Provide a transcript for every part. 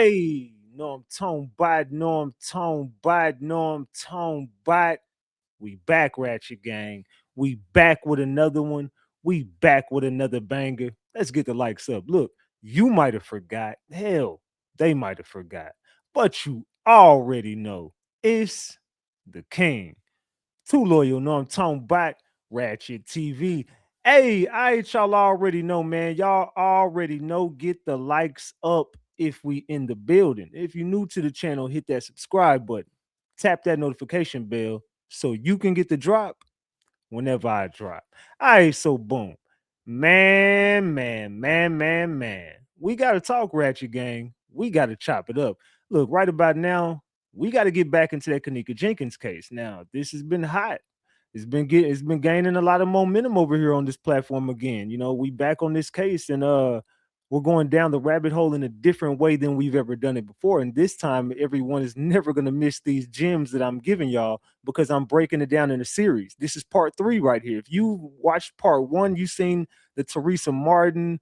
Hey, Norm Tone Bot, Norm Tone Bot, Norm Tone Bot. We back, Ratchet Gang. We back with another one. We back with another banger. Let's get the likes up. Look, you might have forgot. Hell, they might have forgot. But you already know it's the king. Too loyal, Norm Tone Bot, Ratchet TV. Hey, y'all already know, man. Y'all already know. Get the likes up if we in the building. If you're new to the channel, hit that subscribe button. Tap that notification bell so you can get the drop whenever I drop. All right, so boom. Man. We got to talk, Ratchet Gang. We got to chop it up. Look, right about now, we got to get back into that Kenneka Jenkins case. Now, this has been hot. It's been gaining a lot of momentum over here on this platform again. You know, we back on this case and we're going down the rabbit hole in a different way than we've ever done it before. And this time, everyone is never going to miss these gems that I'm giving y'all because I'm breaking it down in a series. This is part 3 right here. If you watched part 1, you seen the Teresa Martin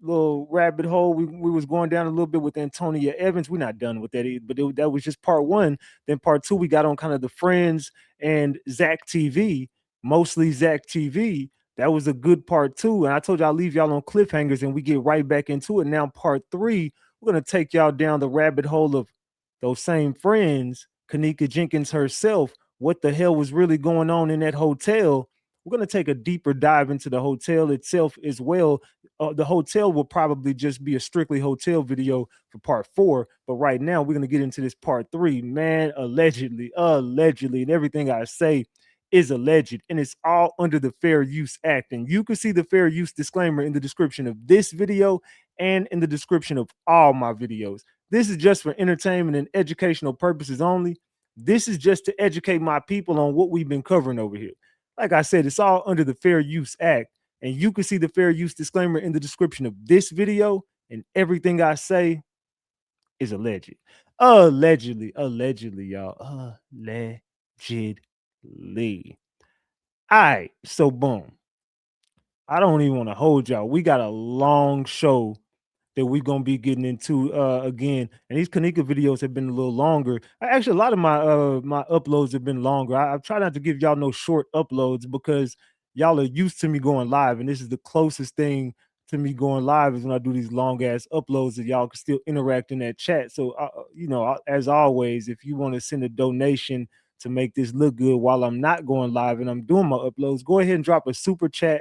little rabbit hole. We was going down a little bit with Antonia Evans. We're not done with that, but that was just part 1. Then part 2, we got on kind of the Friends and ZachTV, mostly ZachTV. That was a good part 2. And I told you I'll leave y'all on cliffhangers and we get right back into it. Now, part 3, we're going to take y'all down the rabbit hole of those same friends, Kenneka Jenkins herself. What the hell was really going on in that hotel? We're going to take a deeper dive into the hotel itself as well. The hotel will probably just be a strictly hotel video for part 4. But right now, we're going to get into this part 3. Man, allegedly, and everything I say is alleged, and it's all under the Fair Use Act. And you can see the fair use disclaimer in the description of this video and in the description of all my videos. This is just for entertainment and educational purposes only. This is just to educate my people on what we've been covering over here. Like I said, it's all under the Fair Use Act. And you can see the fair use disclaimer in the description of this video. And everything I say is alleged. Allegedly, y'all. Allegedly. All right, so boom. I don't even want to hold y'all. We got a long show that we're gonna be getting into again. And these Kenneka videos have been a little longer. Actually, a lot of my uploads have been longer. I've tried not to give y'all no short uploads because y'all are used to me going live, and this is the closest thing to me going live is when I do these long ass uploads that y'all can still interact in that chat. So you know, as always, if you want to send a donation to make this look good while I'm not going live and I'm doing my uploads, go ahead and drop a super chat,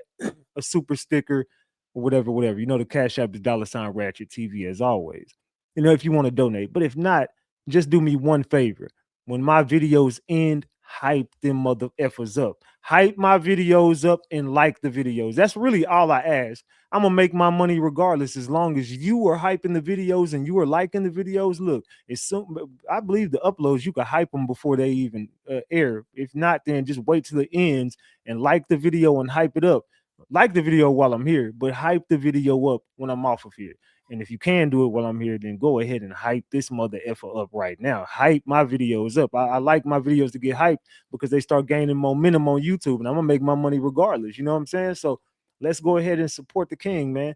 a super sticker, or whatever. You know, the Cash App is $Ratchet TV as always. You know, if you want to donate. But if not, just do me one favor. When my videos end, hype them mother effers up. Hype my videos up and like the videos. That's really all I ask. I'm gonna make my money regardless as long as you are hyping the videos and you are liking the videos. Look, it's so I believe the uploads you can hype them before they even air. If not, then just wait till it ends and like the video and hype it up. Like the video while I'm here, but hype the video up when I'm off of here. And if you can do it while I'm here, then go ahead and hype this mother effer up right now. Hype my videos up. I like my videos to get hyped because they start gaining momentum on YouTube, and I'm gonna make my money regardless. You know what I'm saying? So let's go ahead and support the king, man.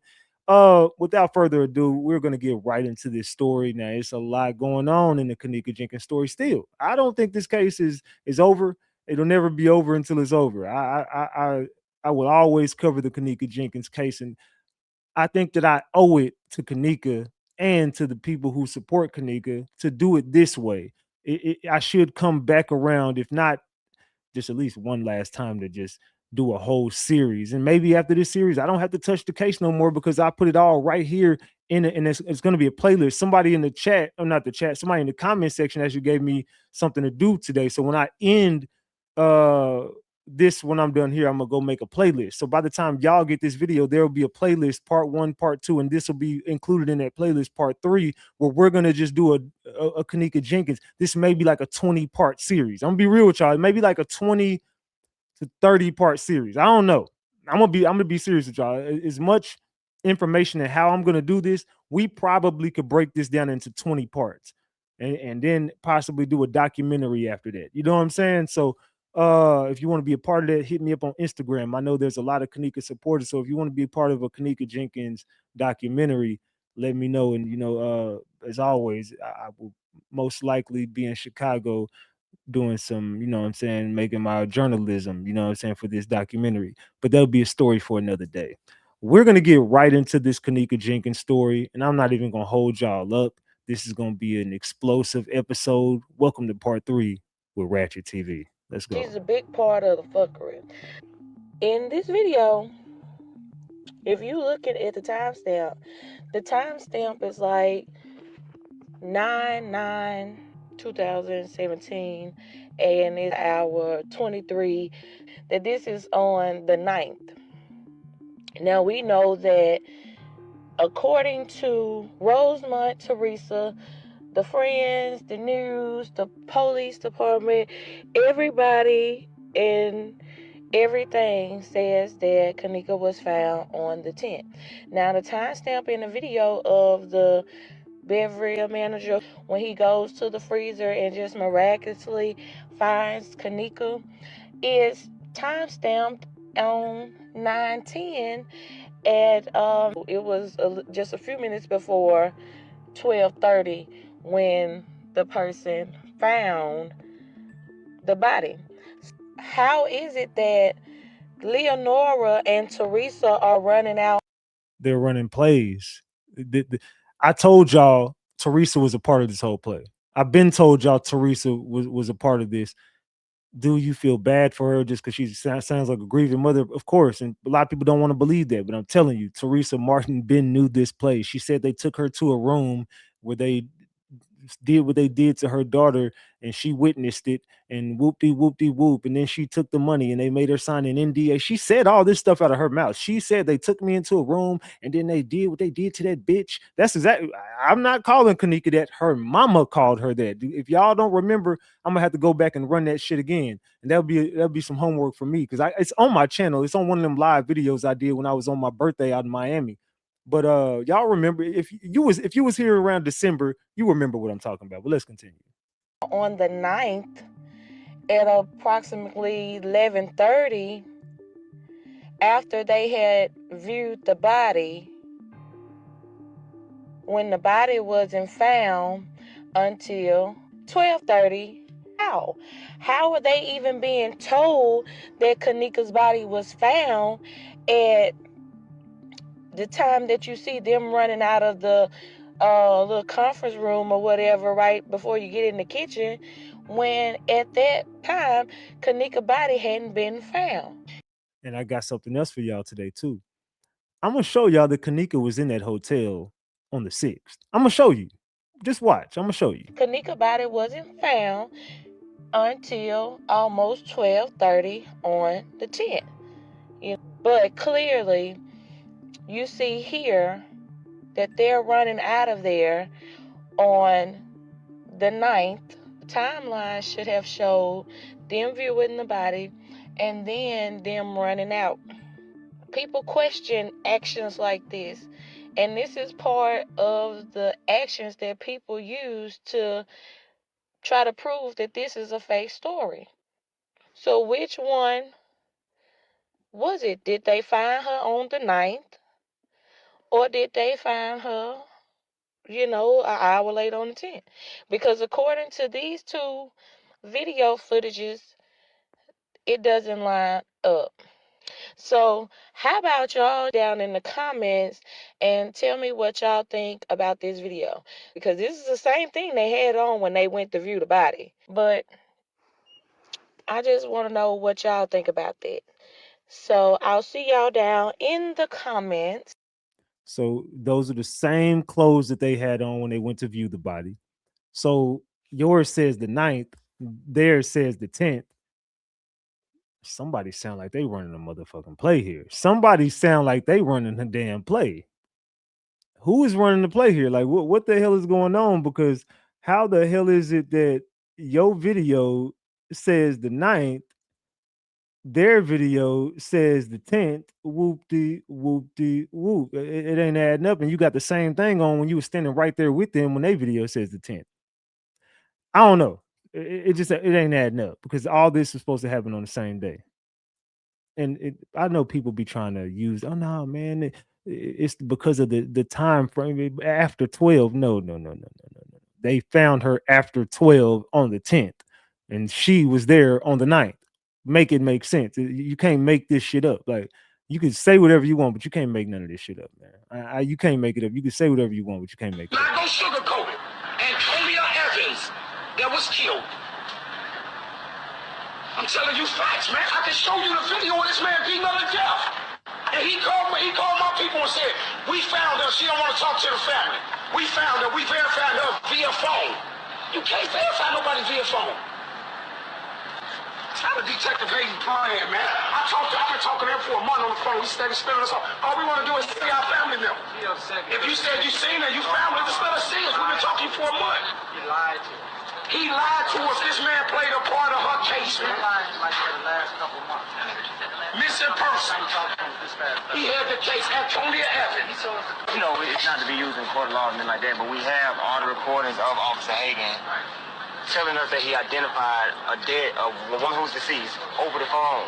Without further ado, we're gonna get right into this story. Now, it's a lot going on in the Kenneka Jenkins story. Still, I don't think this case is over. It'll never be over until it's over. I will always cover the Kenneka Jenkins case, and I think that I owe it to Kenneka and to the people who support Kenneka to do it this way. I should come back around, if not just at least one last time, to just do a whole series. And maybe after this series, I don't have to touch the case no more because I put it all right here in it, and it's going to be a playlist. Somebody in the chat, or not the chat, somebody in the comment section actually gave me something to do today. So when I end this, when I'm done here, I'm gonna go make a playlist. So by the time y'all get this video, there will be a playlist, part 1, part 2, and this will be included in that playlist, part 3, where we're gonna just do a Kenneka Jenkins. This may be like a 20-part series. I'm gonna be real with y'all. It may be like a 20 to 30-part series. I don't know. I'm gonna be serious with y'all. As much information and how I'm gonna do this, we probably could break this down into 20 parts, and then possibly do a documentary after that. You know what I'm saying? So if you want to be a part of that, hit me up on Instagram. I know there's a lot of Kenneka supporters, so if you want to be a part of a Kenneka Jenkins documentary, let me know. And as always, I will most likely be in Chicago doing some, what I'm saying, making my journalism, what I'm saying, for this documentary. But that'll be a story for another day. We're gonna get right into this Kenneka Jenkins story, and I'm not even gonna hold y'all up. This is gonna be an explosive episode. Welcome to part 3 with Ratchet TV. Let's go. She's a big part of the fuckery. In this video, if you looking at the timestamp is like 9/9/2017, and it's hour 23. That this is on the 9th. Now we know that according to Rosemont, Teresa, the friends, the news, the police department, everybody in everything says that Kenneka was found on the 10th. Now, the timestamp in the video of the beverage manager when he goes to the freezer and just miraculously finds Kenneka is timestamped on 9:10 at it was just a few minutes before 12:30 when the person found the body. How is it that Leonora and Teresa are running out? They're running plays. I told y'all Teresa was a part of this whole play. I've been told y'all Teresa was a part of this. Do you feel bad for her just because she sounds like a grieving mother? Of course, and a lot of people don't want to believe that, but I'm telling you, Teresa Martin Ben knew this play. She said they took her to a room where they did what they did to her daughter, and she witnessed it, and whoop de whoop, and then she took the money and they made her sign an NDA. She said all this stuff out of her mouth. She said they took me into a room and then they did what they did to that bitch. That's exactly. I'm not calling Kenneka that. Her mama called her that. If y'all don't remember, I'm gonna have to go back and run that shit again, and that'll be some homework for me because it's on my channel. It's on one of them live videos I did when I was on my birthday out in Miami. But y'all remember, if you was here around December, you remember what I'm talking about. But let's continue. On the 9th at approximately 11:30, after they had viewed the body, when the body wasn't found until 12:30. How? How are they even being told that Kenneka's body was found at the time that you see them running out of the little conference room or whatever right before you get in the kitchen, when at that time Kenneka's body hadn't been found? And I got something else for y'all today too. I'm gonna show y'all that Kenneka was in that hotel on the 6th. I'm gonna show you. Just watch. I'm gonna show you. Kenneka's body wasn't found until almost 12:30 on the 10th. But clearly you see here that they're running out of there on the 9th. Timeline should have showed them viewing the body and then them running out. People question actions like this, and this is part of the actions that people use to try to prove that this is a fake story. So which one was it? Did they find her on the 9th, or did they find her, an hour later on the 10th? Because according to these two video footages, it doesn't line up. So how about y'all down in the comments and tell me what y'all think about this video? Because this is the same thing they had on when they went to view the body. But I just want to know what y'all think about that. So I'll see y'all down in the comments. So those are the same clothes that they had on when they went to view the body. So yours says the 9th, theirs says the 10th. Somebody sound like they running a motherfucking play here. Somebody sound like they running a damn play. Who is running the play here? Like what the hell is going on? Because how the hell is it that your video says the 9th, their video says the 10th, whoop de whoop de whoop. It ain't adding up, and you got the same thing on when you were standing right there with them when their video says the 10th. I don't know. It ain't adding up because all this is supposed to happen on the same day. And I know people be trying to use, oh no, man, it's because of the time frame after 12. No, no, no, no, no, no, no. They found her after 12 on the 10th, and she was there on the 9th. Make it make sense. You can't make this shit up. Like you can say whatever you want, but you can't make none of this shit up, man. You can't make it up. You can say whatever you want, but you can't make it up. Not go sugarcoat it. Antonia Evans that was killed. I'm telling you facts, man. I can show you the video of this man beating her to death. And he called my people and said, we found her. She don't want to talk to the family. We found her. We verified her via phone. You can't verify nobody via phone. It's not a detective Hayden plan, man. I've been talking to him for a month on the phone. We steady spinning us off. All we want to do is see our family members. If you said you seen her, you found her, just let us see us. We've been talking for a month. He lied to us. He lied to us. This man played a part of her case, man. He lied like for the last couple months. Missing person. He had the case. Antonia Evans. You know, it's not to be used in court of law and like that, but we have all the recordings of Officer Hagan telling us that he identified a woman who's deceased over the phone.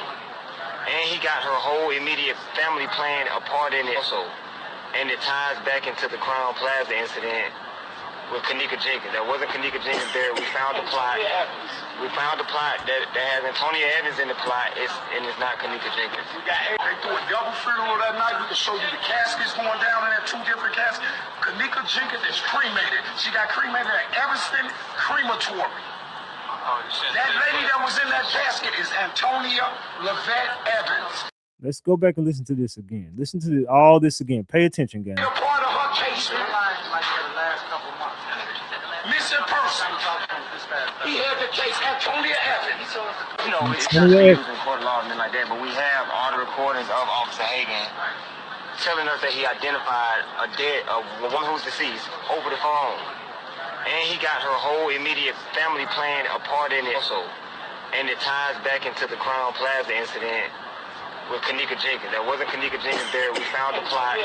And he got her whole immediate family playing a part in it also. And it ties back into the Crown Plaza incident with Kenneka Jenkins. That wasn't Kenneka Jenkins there. We found the plot. We found the plot that has Antonia Evans in the plot, and it's not Kenneka Jenkins. They threw a double funeral that night. We can show you the caskets going down in there, 2 different caskets. Kenneka Jenkins is cremated. She got cremated at Evanston Crematory. That lady that was in that casket is Antonia Evans. Let's go back and listen to this again. Listen to all this again. Pay attention, guys. A part of her case, man. Like for the last couple months. Missing person. He had the case. Antonia Evans. You know, it's not to be used in court of law and like that, but we have all the recordings of Officer Hagan telling us that he identified a woman who's deceased over the phone. And he got her whole immediate family playing a part in it also. And it ties back into the Crown Plaza incident with Kenneka Jenkins. That wasn't Kenneka Jenkins there. We found the plot.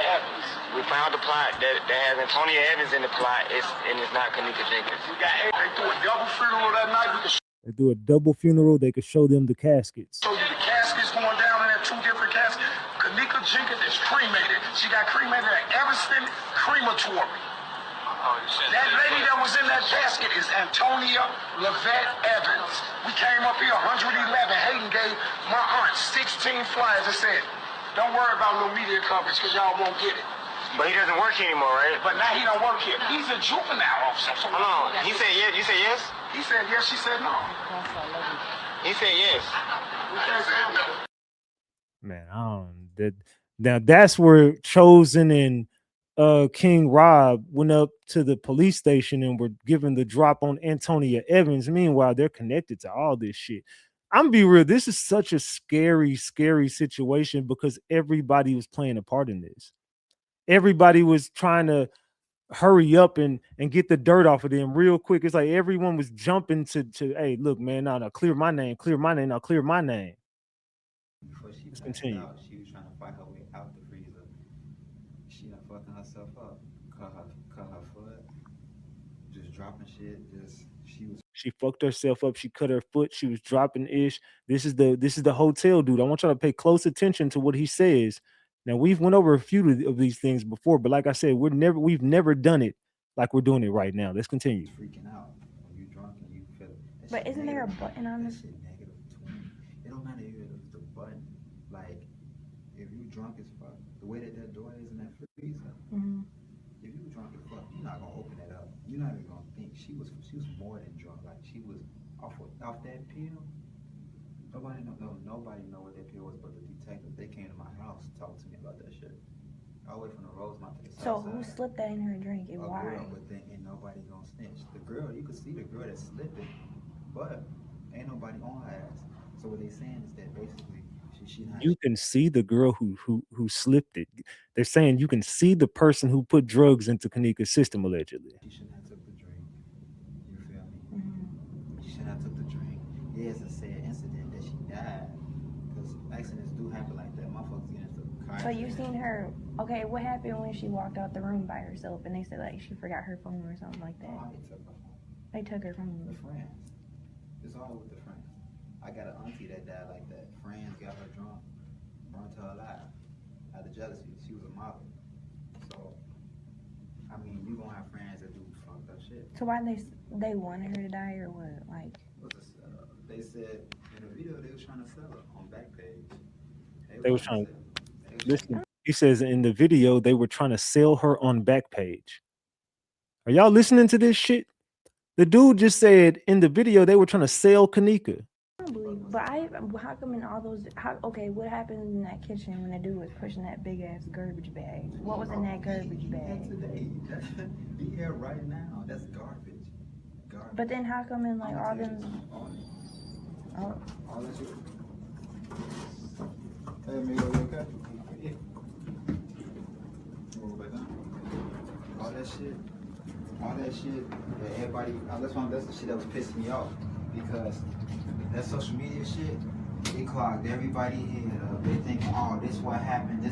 We found the plot that has Antonia Evans in the plot, and it's not Kenneka Jenkins. They threw a double funeral that night. We can They do a double funeral. They could show them the caskets. show you the caskets going down in there, 2 different caskets. Kenneka Jenkins is cremated. She got cremated at Evanston Crematory. That lady that was in that casket is Antonia Evans. We came up here 111. Hayden gave my aunt 16 flyers and said, don't worry about no media coverage because y'all won't get it. But he doesn't work here anymore, right? But now he don't work here. He's a juvenile officer. So Hold on. He said yes. You said yes? he said yes, she said no. He said yes. Man, I don't. Now that's where Chosen and King Rob went up to the police station and were given the drop on Antonia Evans. Meanwhile, they're connected to all this shit. I'm gonna be real. This is such a scary, scary situation because everybody was playing a part in this. Everybody was trying to hurry up and get the dirt off of them real quick. It's like everyone was jumping to hey, look, man, now clear my name, now clear my name. Before she Let's passed continue. out, she was trying to fight her way out the freezer. She done fucking herself up. Cut her foot. Just dropping shit. She fucked herself up. She cut her foot. She was dropping ish. This is the hotel dude. I want y'all to pay close attention to what he says. Now we've went over a few of these things before, but like I said, we've never done it like we're doing it right now. Let's continue. Freaking out when you drunk and you feel it. That But shit isn't there a negative. button on That this? shit -20. It don't matter if it's the button. Like if you drunk as fuck, the way that door is in that freezer. Mm-hmm. If you drunk as fuck, you're not gonna open it up. You're not even gonna think she was more than drunk. Like she was off that pill. Nobody know what that pill was, but the detectives, they came to my house to talk to me about that shit. All the way from the Rosemont to the So south who side. slipped that in her drink and A why? girl, but then ain't nobody gonna snitch. The girl, you could see the girl that slipped it, but ain't nobody on her ass. So what they saying is that basically she not. You can see the girl who slipped it. They're saying you can see the person who put drugs into Kenneka's system allegedly. She shouldn't have took the drink. You feel me? Mm-hmm. She shouldn't have took the drink. Yeah, it's a sad incident that she died. Because accidents do happen like that. Motherfuckers get into car. So you seen her? Okay, what happened when she walked out the room by herself and they said like she forgot her phone or something like that? Oh, they took her phone. They took her The phone. friends. It's all with the friends. I got an auntie that died like that. Friends got her drunk, burnt her alive. Out of jealousy. She was a model. I mean, you gonna have friends that do fucked up shit. So why they wanted her to die or what? Like, They said in the video they was trying to sell her on Backpage. They was trying to sell her. They was listen. He says in the video they were trying to sell her on Backpage. Are y'all listening to this shit? The dude just said in the video they were trying to sell Kenneka. I don't believe. But how come in all those? Okay, what happened in that kitchen when the dude was pushing that big ass garbage bag? What was in that garbage bag? Today, be here right now. That's garbage. But then how come in like all them? Oh. All that shit. Hey, amigo, you okay? Yeah. You wanna go back down? All that shit that everybody, that's the shit that was pissing me off, because that social media shit, it clogged everybody head up. They thinking, oh, this what happened.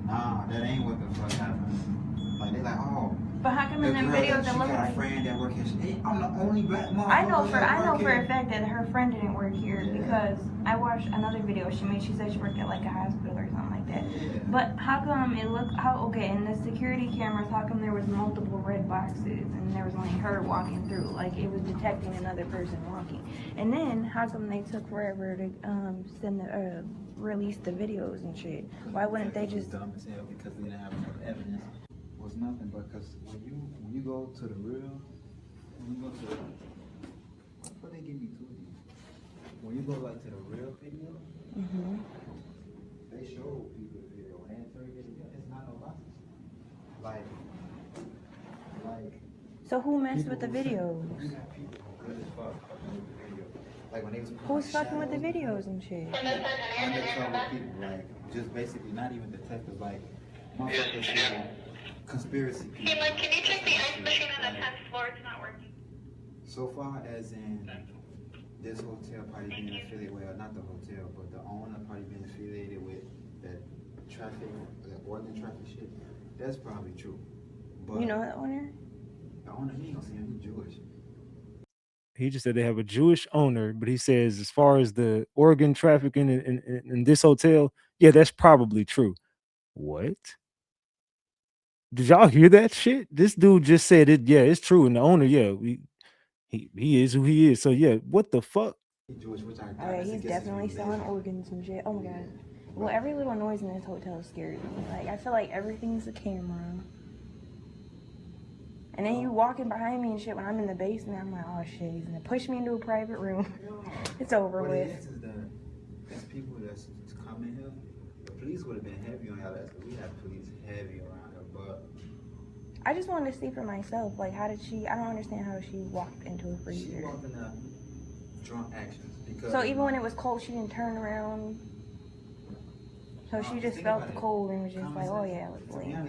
Nah, that ain't what the fuck happened. Like, they like, oh. But how come in them videos that look like? like? A friend that work here. Hey, I'm the only black mom. I know for a fact that her friend didn't work here because I watched another video she made. She said she worked at like a hospital or something like that. Yeah. But how come it looked in the security cameras? How come there was multiple red boxes and there was only her walking through? Like it was detecting another person walking. And then how come they took forever to release the videos and shit? Why wouldn't they just? Dumb as hell because they didn't have enough evidence. Was nothing but because when you go to the real, what they give me to you? When you go like to the real video, they show people the video and they interrogate it. It's not no boxes. Like. So who messed with the videos? You got people who good as fuck fucking with the video. Like when they was Who's fucking with the videos and shit? Undercover people, like just basically not even detectives, like motherfuckers who conspiracy people. Hey, can you check the ice machine on the 10th floor? It's not working. So far as in this hotel probably being affiliated, well, not the hotel, but the owner probably being affiliated with that traffic, that organ traffic shit, that's probably true. But you know the owner? The owner, he ain't gonna see him, he's Jewish. He just said they have a Jewish owner, but he says as far as the organ trafficking in this hotel, yeah, that's probably true. What? Did y'all hear that shit? This dude just said it. Yeah, it's true. And the owner, yeah, he is who he is. So yeah, what the fuck? Jewish, which I Oh yeah, he's definitely selling organs and shit. Oh my god. Well, every little noise in this hotel scares me. Like I feel like everything's a camera. And then you walking behind me and shit when I'm in the basement. I'm like, oh shit, he's gonna push me into a private room. It's over what with. It is that's people that's coming here. The police would have been heavy on y'all. We have police heavy around here, but I just wanted to see for myself. Like, how did she? I don't understand how she walked into a freezer. She walked in a drunk actions because. So even when it was cold, she didn't turn around. So she just felt the cold and was just like, oh yeah, let's lay here.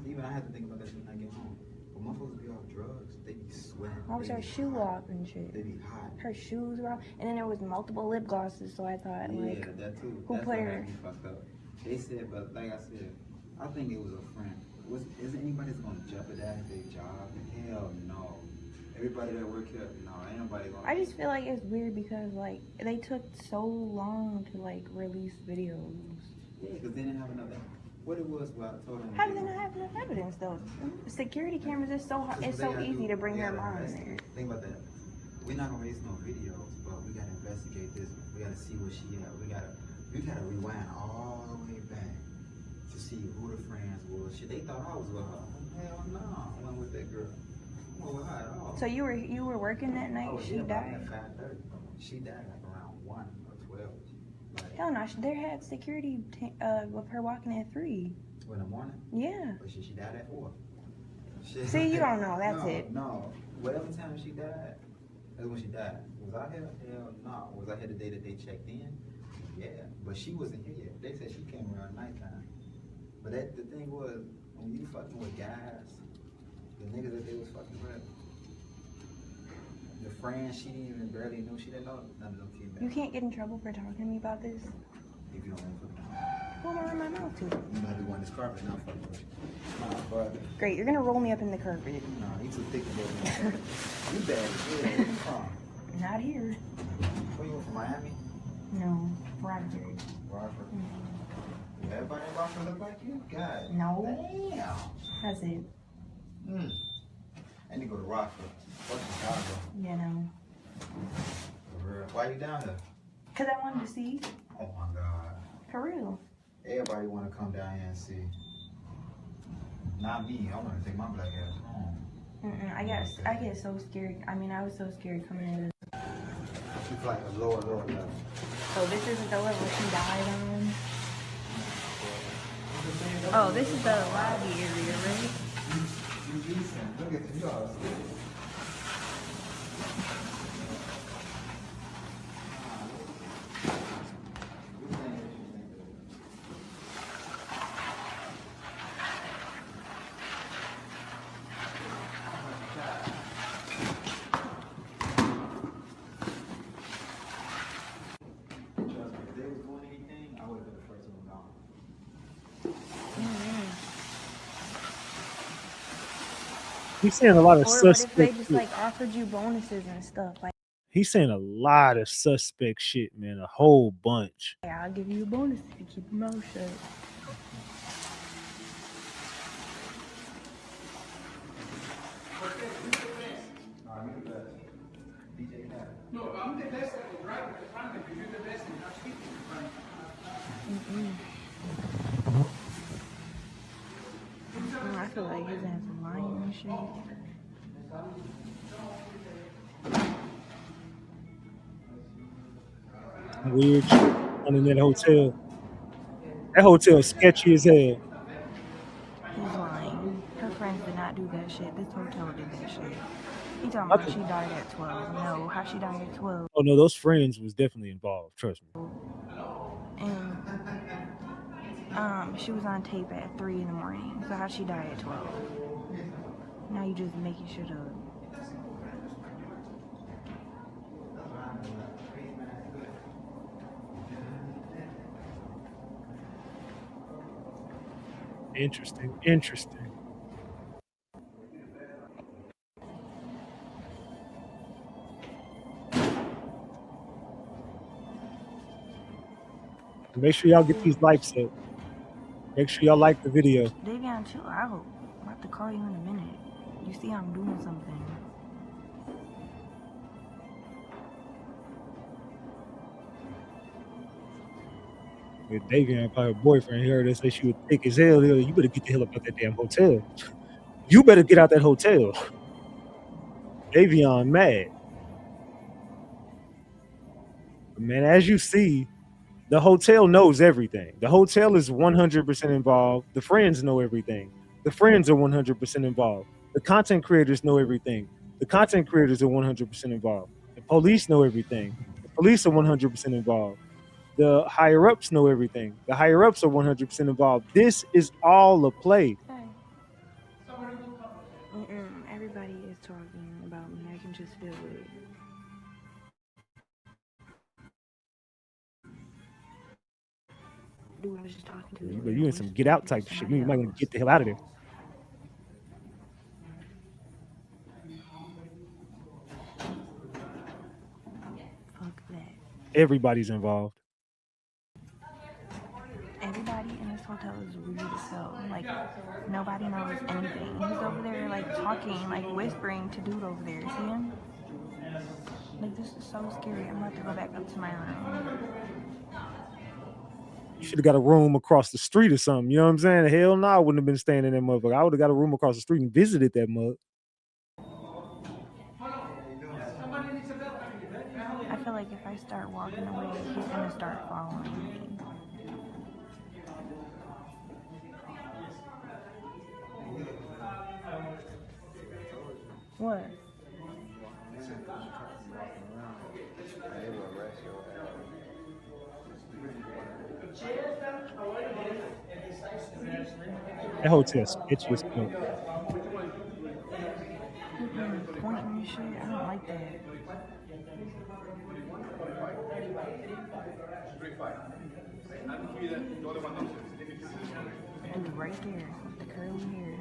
Even I had to think about that when I get home. When motherfuckers be off drugs, they be sweating. How was her shoe off and shit? They be hot. Her shoes were off, and then there was multiple lip glosses. So I thought, like, that too. Who put her? Fucked up. They said, but like I said, I think it was a friend. Is anybody's gonna jeopardize their job? Hell no. Everybody that work here, no, ain't nobody gonna. I just feel like it's weird because like they took so long to like release videos. Yeah, because they didn't have enough. What it was, what I told them. How do they not have enough evidence though? Security cameras is so hard. It's so easy to bring her mom in there. Think about that. We're not gonna release no videos, but we gotta investigate this. We gotta see where she at. We gotta rewind all the way back to see who the friends was. Shit, they thought I was with her. Hell no, I went with that girl. I wasn't with her at all. So you were working that night? Oh, she died. At 5:30. She died like around 1 or 12. Like, Hell no, they had security with her walking at 3. in the morning? Yeah. But she died at 4. See, you don't know. That's it. No. Whatever time she died, that's when she died. Was I here? Hell no. Was I here the day that they checked in? Yeah. But she wasn't here yet. They said she came around nighttime. But the thing was, when you fucking with guys, the niggas that they was fucking with, the friends she didn't even barely know, she didn't know none of them females. You can't get in trouble for talking to me about this. If you don't want to fucking Who am I in my mouth to? you know, they want this carpet, not fucking with you. Nah, but Great, you're gonna roll me up in the carpet. nah, you too thick to go in. You bad as hell. Where you from? Not here. Where you from, Miami? No, Rockford. Rockford. Everybody in Rockford look like you? God. No. Damn. That's it. I need to go to Rockford. What's Chicago? You know. For real. Why you down here? Cause I wanted to see. Oh my God. For real. Everybody want to come down here and see. Not me. I want to take my black ass home. I get so scared. I mean, I was so scared coming in. She's like a lower level. So this isn't the level she died on. Oh, this is the lobby area, right? Look at the dogs. He's saying a lot of Or what if suspect they just shit. like offered you bonuses and stuff? Like, He's saying a lot of suspect shit, man. A whole bunch. yeah, I'll give you a bonus if you keep your mouth shut. No, I'm the best at the driver, because you're the best at not speaking. I feel like his ass is lying and shit. Weird shit on in that hotel. That hotel sketchy as hell. He's lying. Her friends did not do that shit. This hotel did that shit. He talking about she died at 12. No, how she died at 12. Oh no, those friends was definitely involved. Trust me. And she was on tape at 3 in the morning. So how she died at 12? Now you just making shit up. Interesting. Make sure y'all get these likes up. Make sure y'all like the video. Davion, chill out. I'm about to call you in a minute. You see I'm doing something. With Davion, probably her boyfriend, he heard her say she was thick as hell. He was like, you better get the hell up out that damn hotel. You better get out that hotel. Davion mad. But man, as you see, the hotel knows everything. The hotel is 100% involved. The friends know everything. The friends are 100% involved. The content creators know everything. The content creators are 100% involved. The police know everything. The police are 100% involved. The higher ups know everything. The higher ups are 100% involved. This is all a play. Everybody is talking about me. I can just feel it. Dude, I was just talking to You in some get out type shit. You might want to get the hell out of there. Fuck that. Everybody's involved. Everybody in this hotel is weird as hell. Like, nobody knows anything. He's over there, like, talking, like, whispering to dude over there. See him? Like, this is so scary. I'm about to go back up to my room. You should have got a room across the street or something. You know what I'm saying? Hell no, I wouldn't have been staying in that motherfucker. I would have got a room across the street and visited that mug. I feel like if I start walking away, he's gonna start following me. What? That hotel sketchy as fuck. Pointing and shit, I don't like that. Dude, right there, with the curly hair.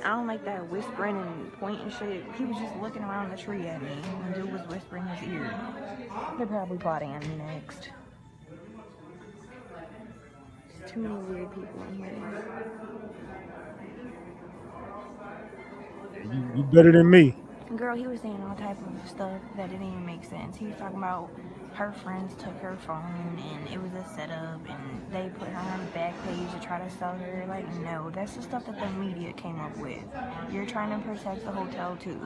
don't like that whispering and pointing shit. He was just looking around the tree at me when dude was whispering his ear. They're probably plotting on me next. There's too many weird people in here. You better than me. Girl, he was saying all type of stuff that didn't even make sense. He was talking about her friends took her phone and it was a setup and they put her on the back page to try to sell her. Like, no, that's the stuff that the media came up with. You're trying to protect the hotel too,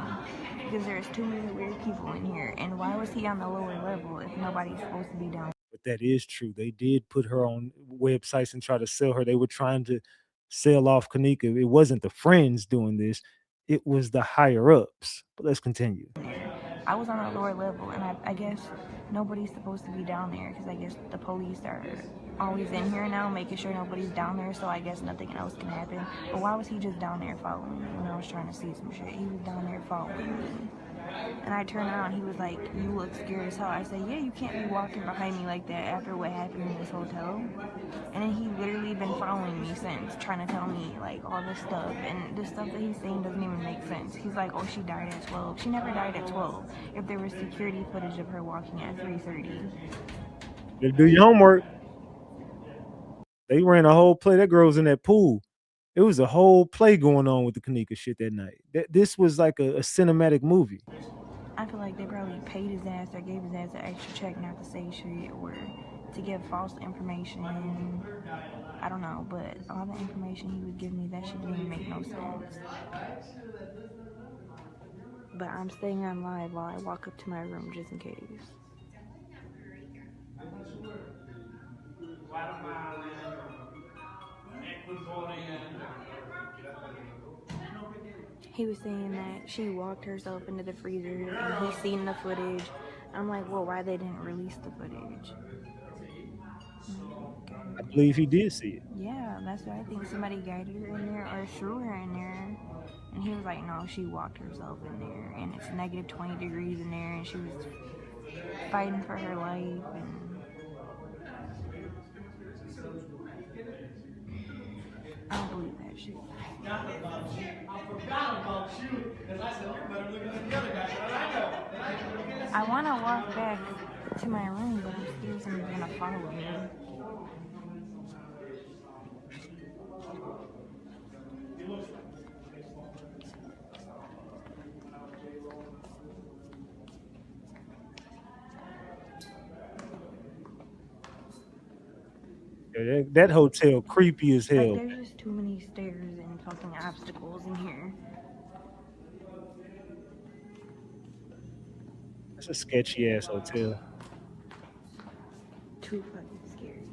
because there's too many weird people in here. And why was he on the lower level if nobody's supposed to be down? But that is true. They did put her on websites and try to sell her. They were trying to sell off Kenneka. It wasn't the friends doing this. It was the higher ups. But let's continue. I was on a lower level, and I guess nobody's supposed to be down there because I guess the police are always in here now making sure nobody's down there, so I guess nothing else can happen. But why was he just down there following me when I was trying to see some shit? He was down there following me. And I turned around, he was like, you look scared as hell. I said, yeah, you can't be walking behind me like that after what happened in this hotel. And then he literally been following me since, trying to tell me like all this stuff. And the stuff that he's saying doesn't even make sense. He's like, oh, she died at 12. She never died at 12. If there was security footage of her walking at 3:30. You do your homework. They ran a whole play. That girl was in that pool. It was a whole play going on with the Kenneka shit that night. This was like a cinematic movie. I feel like they probably paid his ass or gave his ass an extra check not to say shit or to give false information. I don't know, but all the information he was giving me, that shit didn't even make no sense. But I'm staying on live while I walk up to my room just in case. He was saying that she walked herself into the freezer and he's seen the footage. I'm like, well, why they didn't release the footage? I believe he did see it. Yeah, that's what I think. Somebody guided her in there or threw her in there. And he was like, no, she walked herself in there. And it's negative 20 degrees in there. And she was fighting for her life. And I don't believe that shit. I want to walk back to my room, but I'm scared someone's going to follow me. Yeah, that hotel creepy as Like, hell. there's just too many stairs and fucking obstacles in here. That's a sketchy ass hotel. Too fucking scary.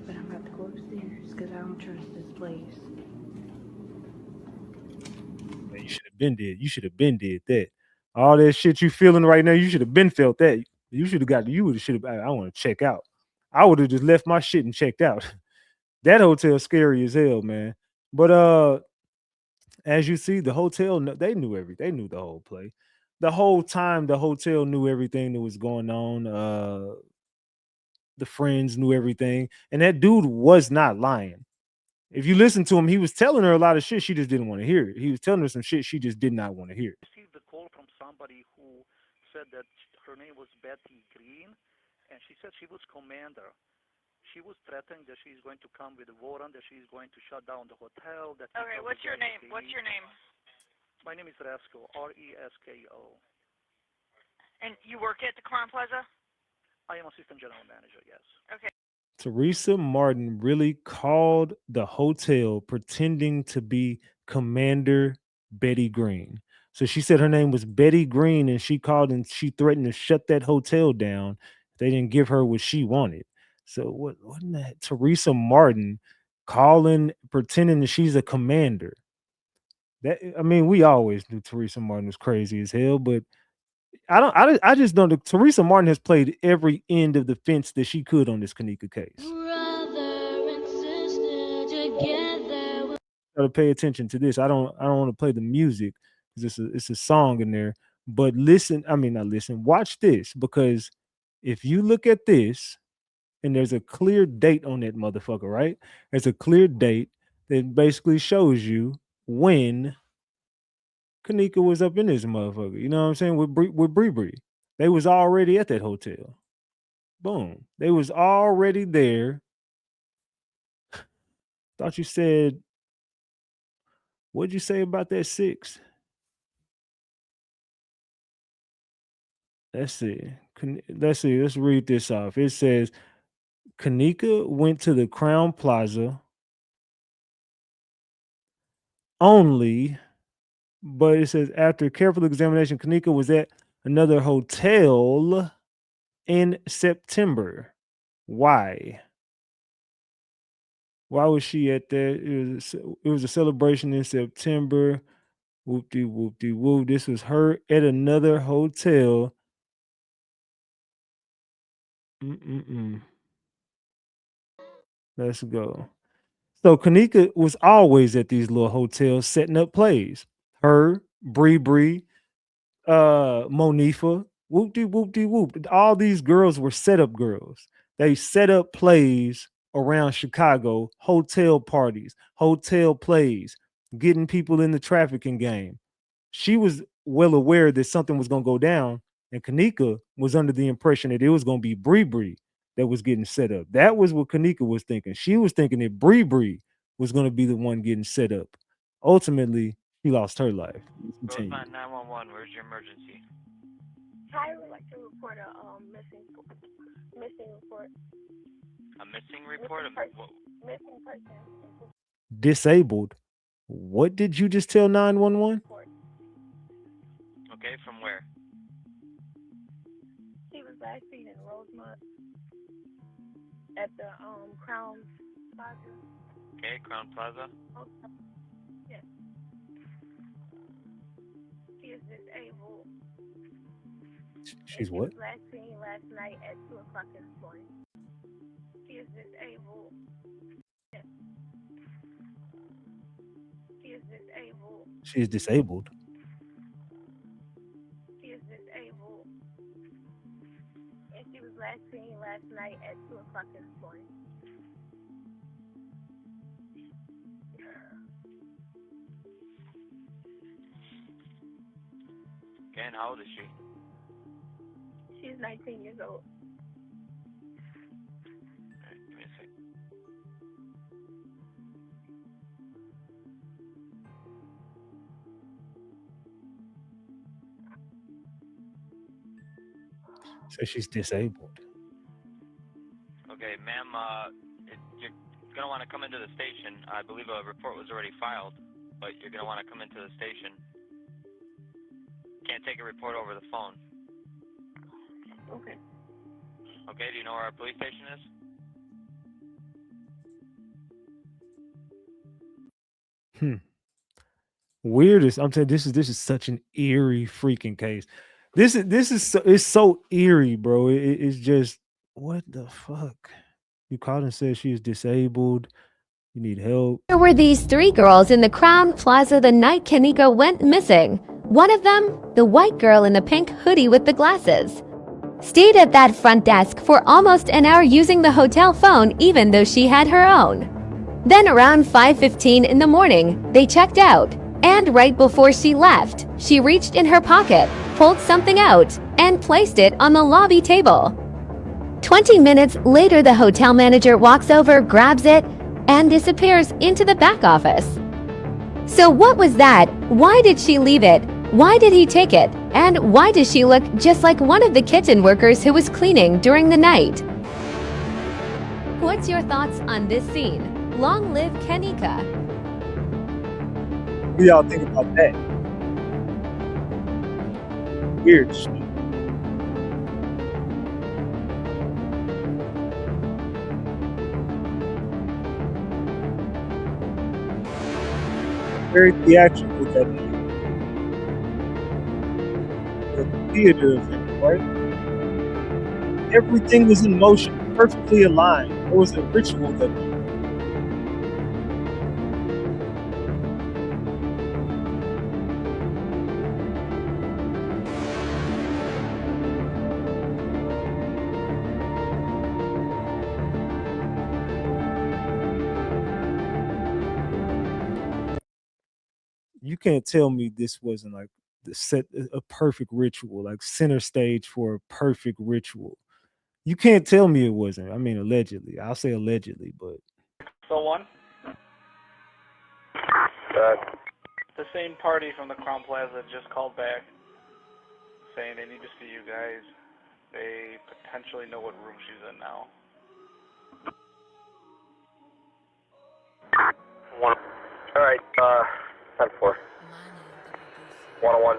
But I'm about to go upstairs because I don't trust this place. Man, you should have been dead. You should have been did that. All that shit you feeling right now, you should have been felt that. You should have got. You would should have. I want to check out. I would have just left my shit and checked out. That hotel scary as hell, man. But as you see, the hotel they knew everything. They knew the whole play. The whole time, the hotel knew everything that was going on. The friends knew everything, and that dude was not lying. If you listen to him, he was telling her a lot of shit. She just didn't want to hear it. He was telling her some shit she just did not want to hear. Received a call from somebody who said that her name was Betty Green, and she said she was commander. She was threatening that she's going to come with a warrant, that she's going to shut down the hotel. That Okay, what's your name? What's your name? My name is Resko, R-E-S-K-O. And you work at the Crown Plaza? I am assistant general manager, yes. Okay. Teresa Martin really called the hotel pretending to be Commander Betty Green. So she said her name was Betty Green, and she called and she threatened to shut that hotel down if they didn't give her what she wanted. So what in that Teresa Martin calling pretending that she's a commander? That I mean, we always knew Teresa Martin was crazy as hell, but I just know that Teresa Martin has played every end of the fence that she could on this Kenneka case. Gotta pay attention to this. I don't want to play the music because it's a song in there. But listen, I mean not listen, watch this, because if you look at this and there's a clear date on that motherfucker, right? There's a clear date that basically shows you when Kenneka was up in this motherfucker. You know what I'm saying? With Bree Bree. They was already at that hotel. Boom. They was already there. Thought you said, what'd you say about that 6? Let's see. Let's see. Let's read this off. It says Kenneka went to the Crown Plaza only, but it says after careful examination, Kenneka was at another hotel in September. Why? Why was she at that? It was a celebration in September. Whoop de whoop de whoop. This was her at another hotel. Let's go. So Kenneka was always at these little hotels setting up plays. Her, Bree Bree, Monifa, whoop de whoop de whoop. All these girls were setup girls. They set up plays around Chicago, hotel parties, hotel plays, getting people in the trafficking game. She was well aware that something was going to go down, and Kenneka was under the impression that it was going to be Bree Bree that was getting set up. That was what Kenneka was thinking. She was thinking that Bree Bree was going to be the one getting set up. Ultimately, she lost her life. Roseman 911, where's your emergency? I would like to report a missing report. A missing report? Missing person. Disabled. What did you just tell 911? Okay, from where? She was last seen in Rosemont at the Crown Plaza. Okay, Crown Plaza. Yes. She is disabled. She's she what? was last seen last night at 2 o'clock this morning. She is disabled. Yes. She is disabled. She is disabled. She is disabled. And she was last seen last night at 2 o'clock this morning. Okay, and how old is she? She's 19 years old. Alright, give me a sec. So she's disabled. Okay, ma'am, you're gonna want to come into the station. I believe a report was already filed, but you're gonna want to come into the station. Can't take a report over the phone. Okay. Okay, do you know where our police station is? Weirdest. I'm telling you, this is such an eerie freaking case. This is so, it's so eerie, bro. It's just what the fuck. You called and said she is disabled. You need help. There were these 3 girls in the Crown Plaza the night Kenneka went missing. One of them, the white girl in the pink hoodie with the glasses, stayed at that front desk for almost an hour using the hotel phone even though she had her own. Then around 5:15 in the morning, they checked out. And right before she left, she reached in her pocket, pulled something out, and placed it on the lobby table. 20 minutes later, the hotel manager walks over, grabs it, and disappears into the back office. So what was that? Why did she leave it? Why did he take it? And why does she look just like one of the kitchen workers who was cleaning during the night? What's your thoughts on this scene? Long live Kenneka. What do y'all think about that? Weird shit. Very theatrical that the theater event, right? Everything was in motion, perfectly aligned. There was a ritual that you can't tell me this wasn't like the set a perfect ritual, like center stage for a perfect ritual. You can't tell me it wasn't. I mean, allegedly. I'll say allegedly, but So one. The same party from the Crown Plaza just called back saying they need to see you guys. They potentially know what room she's in now. One. All right, 10-4. 101.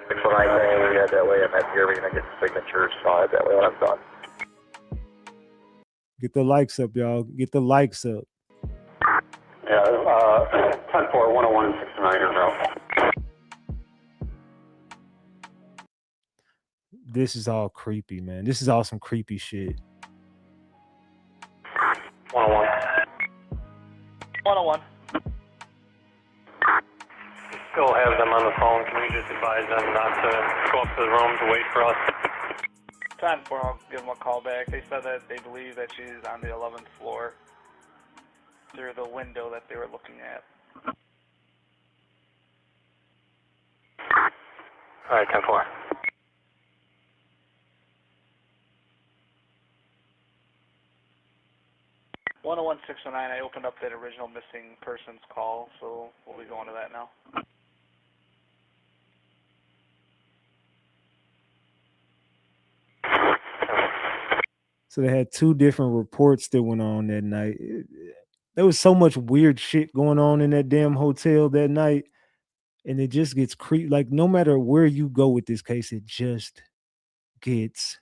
619, we head that way. I'm at the arena, get the signatures, so I'll head that way when I'm done. get the likes up, y'all. Get the likes up. Yeah, 10-4, 101 and 69 in row. This is all creepy, man. This is all some creepy shit. 101. 101. Still have them on the phone. Can you just advise them not to go up to the room to wait for us? 10-4, I'll give them a call back. They said that they believe that she's on the 11th floor through the window that they were looking at. All right, 10-4. One 101-609, I opened up that original missing persons call, so we'll be going to that now. So they had two different reports that went on that night. There was so much weird shit going on in that damn hotel that night, and it just gets creepy. Like, no matter where you go with this case, it just gets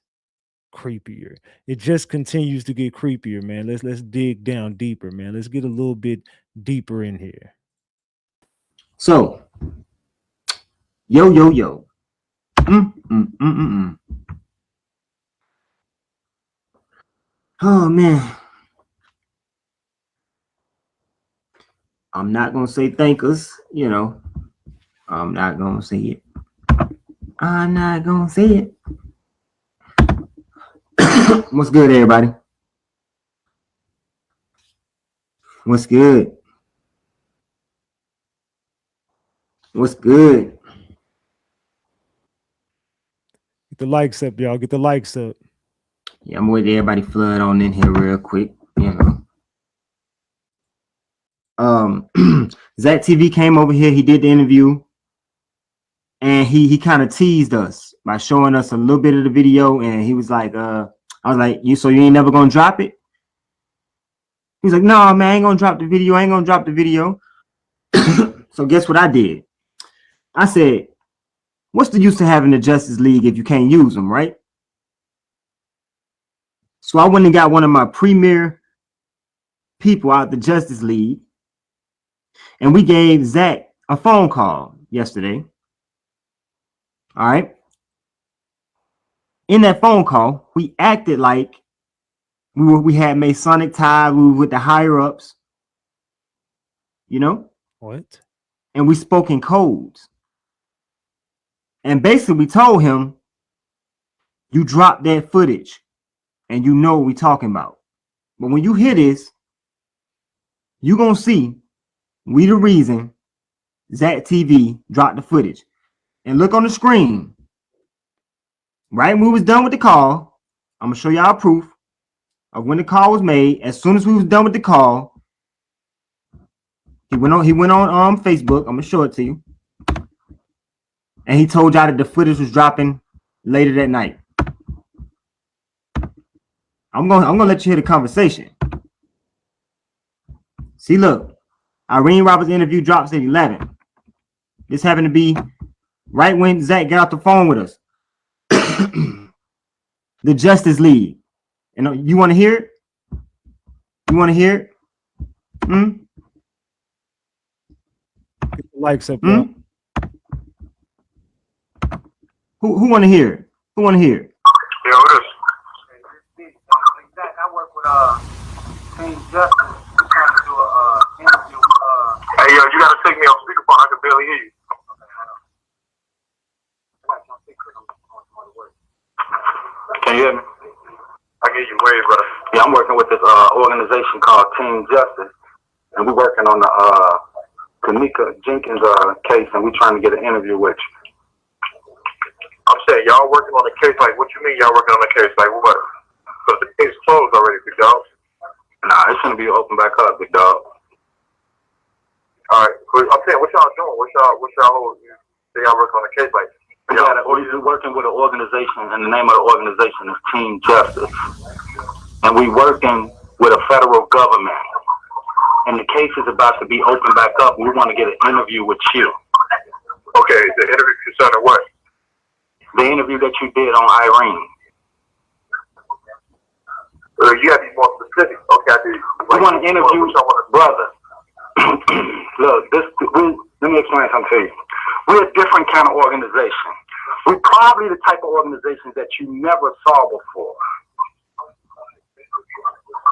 creepier. It just continues to get creepier, man. Let's dig down deeper, man. Let's get a little bit deeper in here. So, yo. Oh man, I'm not gonna say thank us, you know. I'm not gonna say it. I'm not gonna say it. What's good, everybody? What's good? What's good? Get the likes up, y'all. Get the likes up. Yeah, I'm gonna wait everybody flood on in here real quick, you know. ZachTV came over here, he did the interview, and he kind of teased us by showing us a little bit of the video, and he was like, I was like, you ain't never gonna drop it? He's like, no, man, I ain't gonna drop the video. I ain't gonna drop the video. So guess what I did? I said, what's the use of having the Justice League if you can't use them, right? So I went and got one of my premier people out the Justice League, and we gave Zach a phone call yesterday. All right. In that phone call, we acted like we had Masonic ties, we were with the higher ups, you know? What? And we spoke in codes. And basically we told him, you dropped that footage and you know what we're talking about. But when you hear this, you're going to see we the reason ZachTV dropped the footage. And look on the screen. Right when we was done with the call, I'm going to show y'all proof of when the call was made. As soon as we was done with the call, he went on Facebook. I'm going to show it to you. And he told y'all that the footage was dropping later that night. I'm going to let you hear the conversation. See, look. Irene Roberts' interview drops at 11. This happened to be right when Zach got off the phone with us. The Justice League. And you want to hear it? You want to hear it? Get the likes up, y'all. Who want to hear it? Who want to hear it? Yeah, what is? I work with Team Justice. We're trying to do an interview. Hey, yo, you gotta take me on speakerphone. I can barely hear you. Can you hear me? I can hear you way better. Yeah, I'm working with this organization called Team Justice, and we're working on the Kenneka Jenkins case, and we're trying to get an interview with you. I'm saying y'all working on the case. Like, what you mean y'all working on the case? Like, what? Because the case closed already, big dog. Nah, it's gonna be open back up, big dog. All right, I'm saying, what y'all doing? What y'all say y'all working on the case? Like, we're working with an organization, and the name of the organization is Team Justice, and we working with a federal government. And the case is about to be opened back up. We want to get an interview with you. Okay, the interview concerning what? The interview that you did on Irene. You gotta be more specific. Okay, we want to interview brother. Look, let me explain something to you. We're a different kind of organization. We're probably the type of organization that you never saw before.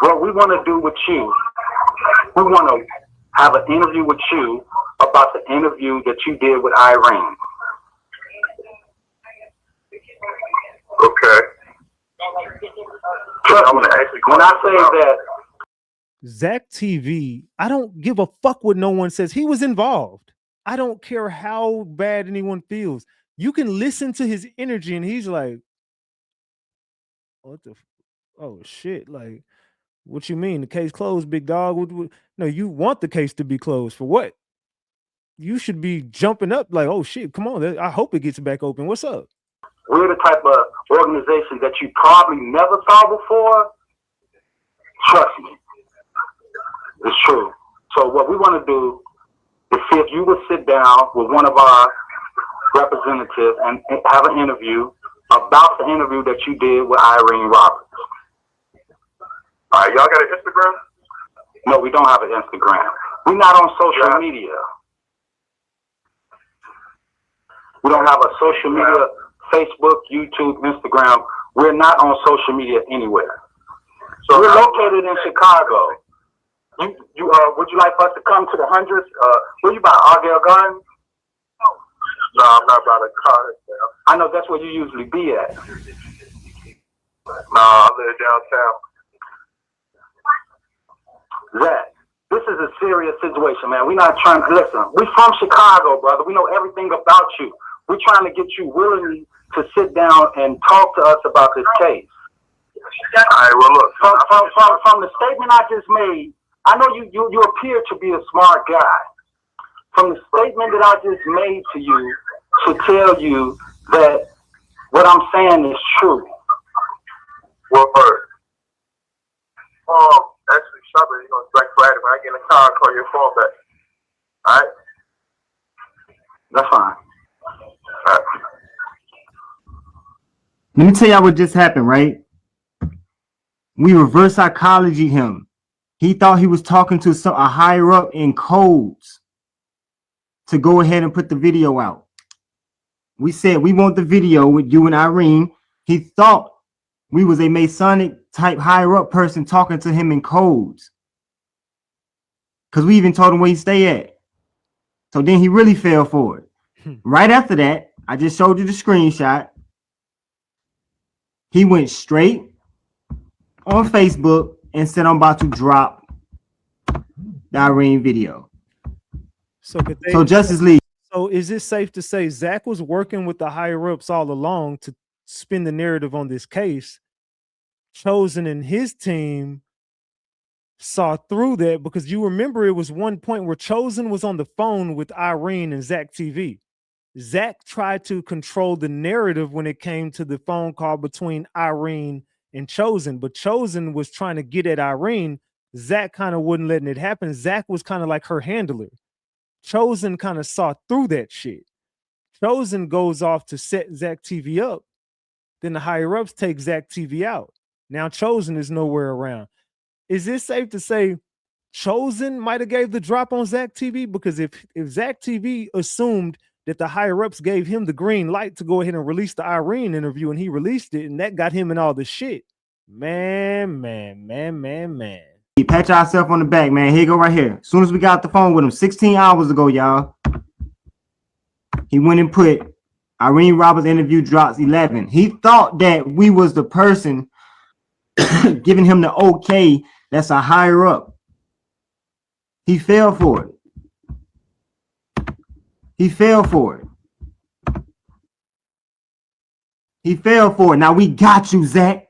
What we want to do with you, we want to have an interview with you about the interview that you did with Irene. Okay. When I say that, ZachTV, I don't give a fuck what no one says. He was involved. I don't care how bad anyone feels. You can listen to his energy, and he's like, "What the? Oh shit! Like, what you mean? The case closed, big dog? No, you want the case to be closed for what? You should be jumping up like, oh shit! Come on! I hope it gets back open. What's up?" We're the type of organization that you probably never saw before. Trust me. It's true. So what we want to do is see if you would sit down with one of our representatives and have an interview about the interview that you did with Irene Roberts. All right, y'all got an Instagram? No, we don't have an Instagram. We're not on social media. We don't have a social media, Facebook, YouTube, Instagram. We're not on social media anywhere. So we're located in Chicago. Would you like us to come to the hundreds? Where you by Argyle Gardens? No, I'm not by the car. I know that's where you usually be at. No, I live downtown. Zach, this is a serious situation, man. We're not trying to listen. We're from Chicago, brother. We know everything about you. We're trying to get you willingly to sit down and talk to us about this case. All right, well, look. From the statement I just made, I know you appear to be a smart guy. From the statement that I just made to you, to tell you that what I'm saying is true. What word? Actually, Shabba, you're going to strike Friday. When I get in the car, I'll call your phone back. All right? That's fine. All right. Let me tell y'all what just happened, right? We reverse psychology him. He thought he was talking to a higher up in codes to go ahead and put the video out. We said we want the video with you and Irene. He thought we was a Masonic type higher up person talking to him in codes. Because we even told him where he stay at. So then he really fell for it. Right after that, I just showed you the screenshot. He went straight on Facebook and said, I'm about to drop the Irene video. So Justice League. So is it safe to say Zach was working with the higher ups all along to spin the narrative on this case? Chosen and his team saw through that, because you remember it was one point where Chosen was on the phone with Irene and ZachTV. Zach tried to control the narrative when it came to the phone call between Irene and Chosen, but Chosen was trying to get at Irene. Zach kind of wasn't letting it happen. Zach was kind of like her handler. Chosen kind of saw through that shit. Chosen goes off to set ZachTV up. Then the higher ups take ZachTV out. Now Chosen is nowhere around. Is it safe to say Chosen might have gave the drop on ZachTV? Because if ZachTV assumed that the higher ups gave him the green light to go ahead and release the Irene interview, and he released it, and that got him in all the shit. Man. You pat yourself on the back, man. Here you go right here. As soon as we got the phone with him 16 hours ago, y'all, he went and put Irene Roberts interview drops 11. He thought that we was the person giving him the okay. That's a higher up. He fell for it. He fell for it. He fell for it. Now we got you, Zach.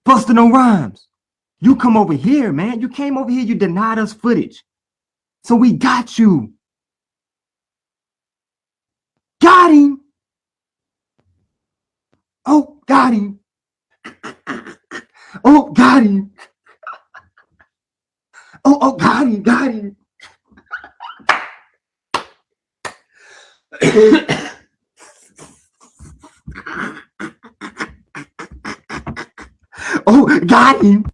Busting no rhymes. You come over here, man. You came over here. You denied us footage. So we got you. Got him. Oh, got him. Oh, got him. Oh, got him. Got him. Oh, got him.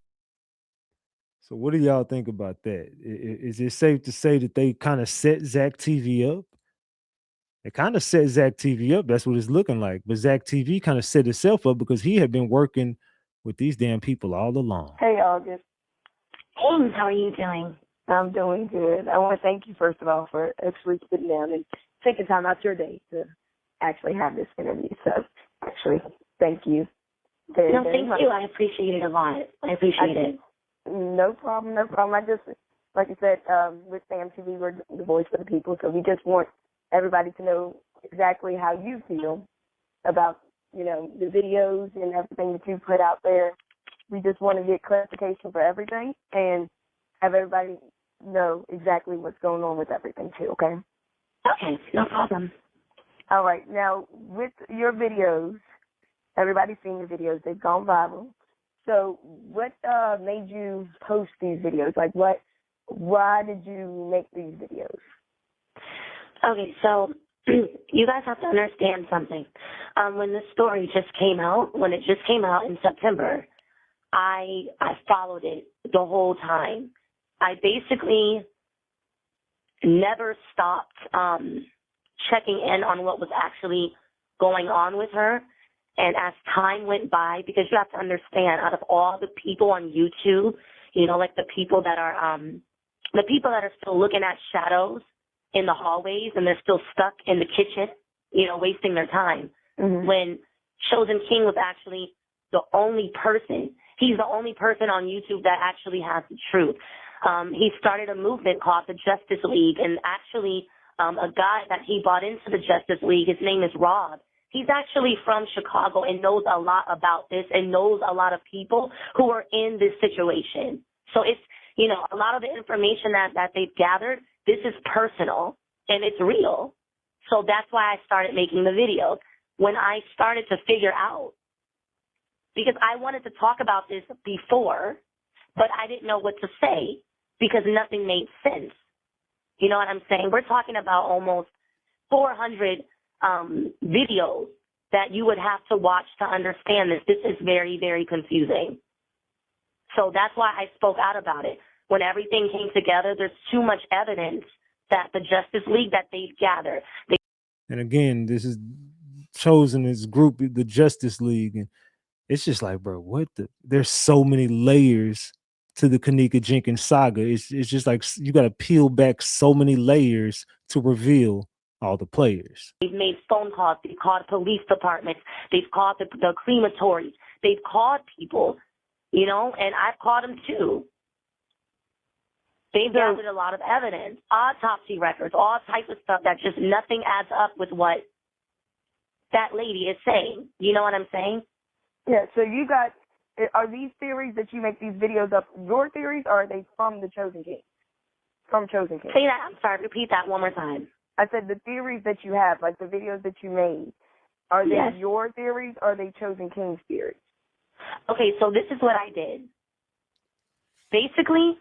So what do y'all think about that? Is it safe to say that they kind of set ZachTV up? They kind of set ZachTV up. That's what it's looking like. But ZachTV kind of set itself up because he had been working with these damn people all along. Hey, August. How are you doing? I'm doing good. I want to thank you, first of all, for actually sitting down and taking time out your day to actually have this interview. So, actually, thank you. Very, No, very thank much. you. I appreciate it a lot. I appreciate it. No problem, no problem. I just, like I said, with Sam TV, we're the voice for the people, so we just want everybody to know exactly how you feel about, you know, the videos and everything that you put out there. We just want to get clarification for everything and have everybody know exactly what's going on with everything too, okay? Okay, no problem. All right. Now, with your videos, everybody's seen your videos. They've gone viral. So what made you post these videos? Like, why did you make these videos? Okay, so you guys have to understand something. When this story just came out, when it just came out in September, I followed it the whole time. I basically never stopped checking in on what was actually going on with her. And as time went by, because you have to understand, out of all the people on YouTube, you know, like the people that are still looking at shadows in the hallways and they're still stuck in the kitchen, you know, wasting their time. Mm-hmm. When Chosen King was actually the only person, he's the only person on YouTube that actually has the truth. He started a movement called the Justice League, and actually a guy that he bought into the Justice League, his name is Rob. He's actually from Chicago and knows a lot about this and knows a lot of people who are in this situation. So it's, you know, a lot of the information that they've gathered, this is personal and it's real. So that's why I started making the videos. When I started to figure out, because I wanted to talk about this before, but I didn't know what to say because nothing made sense. You know what I'm saying? We're talking about almost 400 videos that you would have to watch to understand this. This is very, very confusing. So that's why I spoke out about it. When everything came together, there's too much evidence that the Justice League that they've gathered. And again, this is Chosen as group, the Justice League, and it's just like, bro, what the? There's so many layers to the Kenneka Jenkins saga. It's just like you got to peel back so many layers to reveal all the players. They've made phone calls. They've called police departments. They've called the crematories. They've called people, you know, and I've called them too. They've gathered a lot of evidence, autopsy records, all types of stuff that just nothing adds up with what that lady is saying. You know what I'm saying? Yeah, so you got, are these theories that you make these videos up your theories, or are they from the Chosen King? From Chosen King. Say that, I'm sorry, repeat that one more time. I said the theories that you have, like the videos that you made, are they your theories or are they Chosen King's theories? Okay, so this is what I did. Basically,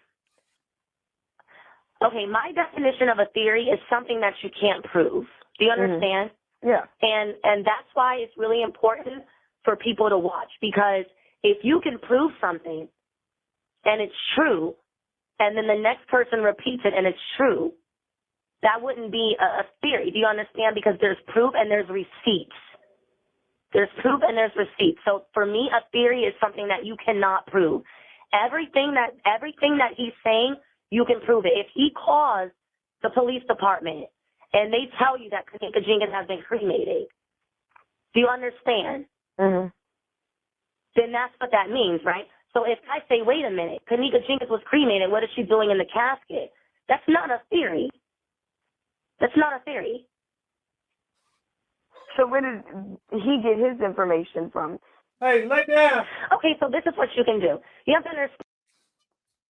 okay, my definition of a theory is something that you can't prove. Do you understand? Yeah. And that's why it's really important for people to watch, because if you can prove something and it's true, and then the next person repeats it and it's true, that wouldn't be a theory. Do you understand? Because there's proof and there's receipts. There's proof and there's receipts. So for me, a theory is something that you cannot prove. Everything that he's saying, you can prove it. If he calls the police department and they tell you that Kenneka Jenkins has been cremated, do you understand? Mm-hmm. Then that's what that means, right? So if I say, wait a minute, Kenneka Jenkins was cremated, what is she doing in the casket? That's not a theory. That's not a theory. So where did he get his information from? Hey, lay down. Okay, so this is what you can do. You have to understand.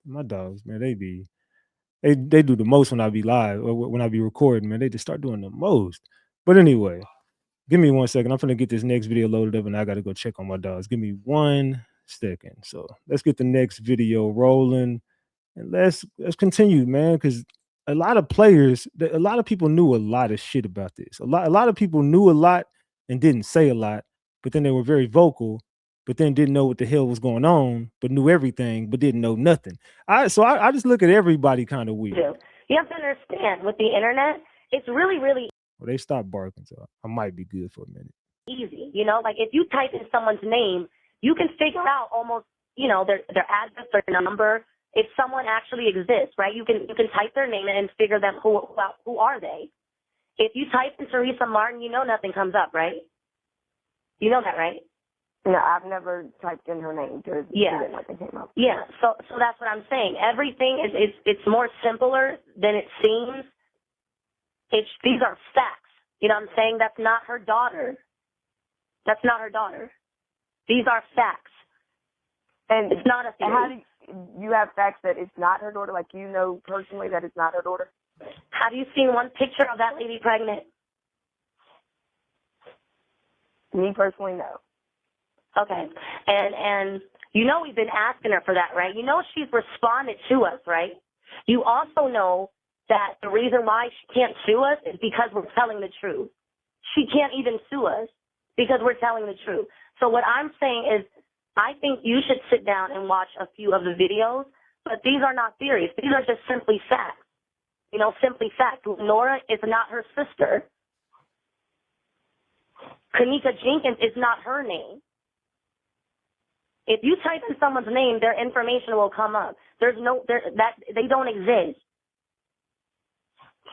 My dogs, man, they do the most when I be live or when I be recording, man. They just start doing the most. But anyway, give me 1 second. I'm gonna get this next video loaded up, and I gotta go check on my dogs. Give me 1 second. So let's get the next video rolling, and let's continue, man. Because a lot of players, a lot of people knew a lot of shit about this. A lot of people knew a lot and didn't say a lot, but then they were very vocal, but then didn't know what the hell was going on, but knew everything, but didn't know nothing. I just look at everybody kind of weird. You have to understand with the internet, it's really, really Well, they stopped barking, so I might be good for a minute. easy. You know, like if you type in someone's name, you can figure out almost, you know, their address, their number, if someone actually exists, right? You can type their name and figure them who are they. If you type in Teresa Martin, you know nothing comes up, right? You know that, right? No, I've never typed in her name to see that nothing came up. Yeah, so that's what I'm saying. Everything it's more simpler than it seems. These are facts. You know what I'm saying? That's not her daughter. That's not her daughter. These are facts. And it's not a theory. How do you have facts that it's not her daughter? Like you know personally that it's not her daughter? Have you seen one picture of that lady pregnant? Me personally, no. Okay. And you know we've been asking her for that, right? You know she's responded to us, right? You also know that the reason why she can't sue us is because we're telling the truth. She can't even sue us because we're telling the truth. So what I'm saying is I think you should sit down and watch a few of the videos, but these are not theories. These are just simply facts. You know, simply facts. Nora is not her sister. Kenneka Jenkins is not her name. If you type in someone's name, their information will come up. They don't exist.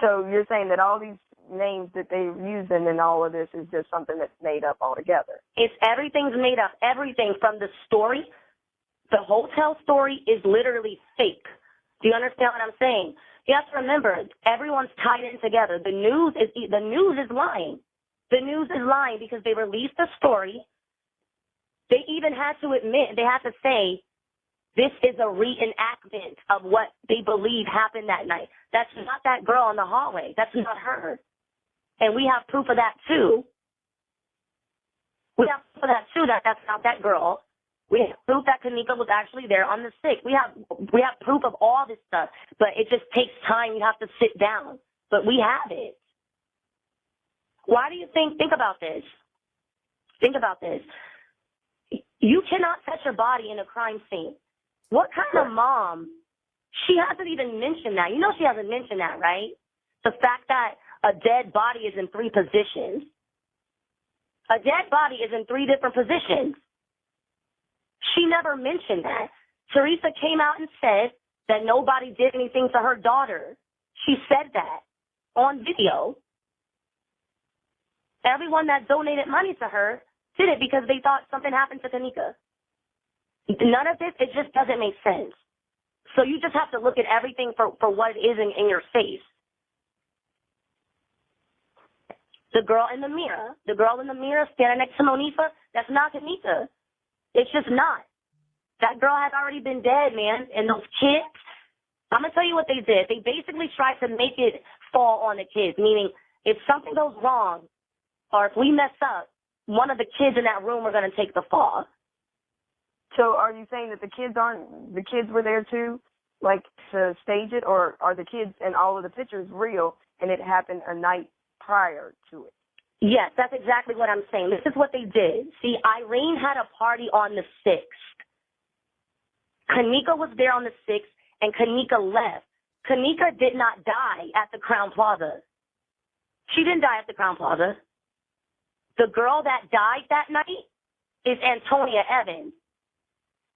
So you're saying that all these names that they're using in all of this is just something that's made up altogether? Everything's made up. Everything from the story, the hotel story is literally fake. Do you understand what I'm saying? You have to remember, everyone's tied in together. The news is lying. The news is lying because they released a story. They even had to admit, they had to say, this is a reenactment of what they believe happened that night. That's not that girl in the hallway. That's not her. And we have proof of that, too. We have proof of that, too, that that's not that girl. We have proof that Kenneka was actually there on the 6th. We have proof of all this stuff, but it just takes time. You have to sit down. But we have it. Why do you think about this? Think about this. You cannot touch your body in a crime scene. What kind of mom? She hasn't even mentioned that. You know she hasn't mentioned that, right? The fact that a dead body is in 3 positions. A dead body is in 3 different positions. She never mentioned that. Teresa came out and said that nobody did anything to her daughter. She said that on video. Everyone that donated money to her did it because they thought something happened to Kenneka. None of this, it just doesn't make sense. So you just have to look at everything for what it is in your face. The girl in the mirror standing next to Monifa, that's not Kenneka. It's just not. That girl has already been dead, man. And those kids, I'm going to tell you what they did. They basically tried to make it fall on the kids, meaning if something goes wrong or if we mess up, one of the kids in that room are going to take the fall. So are you saying that the kids were there too, like to stage it, or are the kids in all of the pictures real and it happened a night prior to it? Yes, that's exactly what I'm saying. This is what they did. See, Irene had a party on the 6th. Kenneka was there on the 6th, and Kenneka left. Kenneka did not die at the Crown Plaza. She didn't die at the Crown Plaza. The girl that died that night is Antonia Evans,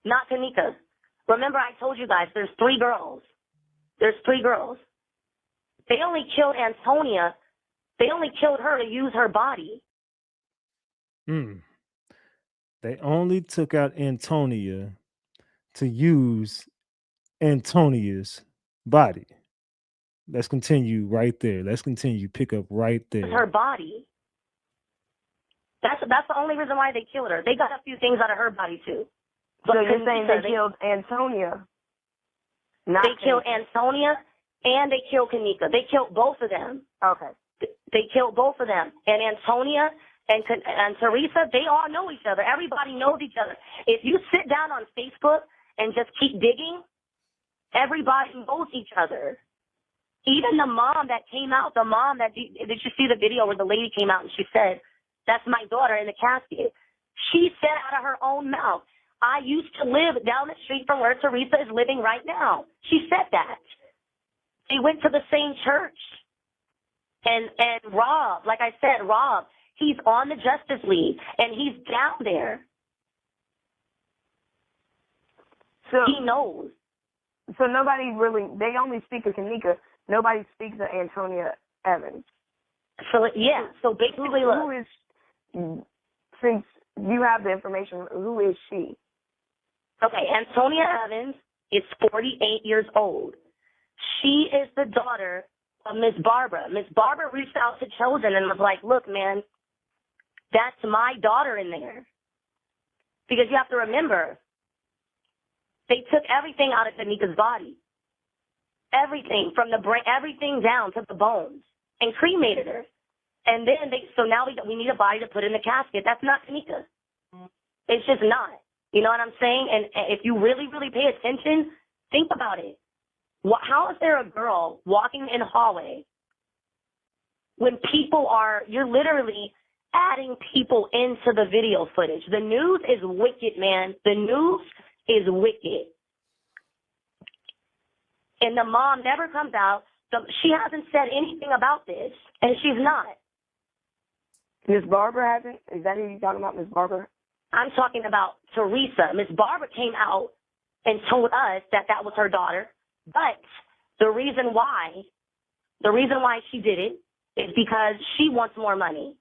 not Kenneka. Remember, I told you guys, there's 3 girls. There's 3 girls. They only killed Antonia. They only killed her to use her body. They only took out Antonia to use Antonia's body. Let's continue right there. Let's continue. Pick up right there. Her body. That's the only reason why they killed her. They got a few things out of her body too. But so you're saying they killed Antonia? They killed Antonia and they killed Kenneka. They killed both of them. Okay. They killed both of them. And Antonia and Teresa, they all know each other. Everybody knows each other. If you sit down on Facebook and just keep digging, everybody knows each other. Even the mom that came out, did you see the video where the lady came out and she said, "That's my daughter in the casket." She said out of her own mouth, "I used to live down the street from where Teresa is living right now." She said that. They went to the same church. And Rob, like I said, Rob, he's on the Justice League, and he's down there. So he knows. So nobody really, they only speak of Kenneka. Nobody speaks of Antonia Evans. So, yeah, so basically, who is, since you have the information, who is she? Okay, Antonia Evans is 48 years old. She is the daughter of Miss Barbara. Miss Barbara reached out to Chosen and was like, "Look, man, that's my daughter in there." Because you have to remember, they took everything out of Kenneka's body. Everything, from the brain, everything down to the bones, and cremated her. And then so now we need a body to put in the casket. That's not Kenneka. It's just not. You know what I'm saying? And if you really, really pay attention, think about it. How is there a girl walking in a hallway when you're literally adding people into the video footage? The news is wicked, man. The news is wicked. And the mom never comes out. She hasn't said anything about this, and she's not. Miss Barbara hasn't? Is that who you're talking about, Miss Barbara? I'm talking about Teresa. Miss Barbara came out and told us that was her daughter. But the reason why she did it is because she wants more money.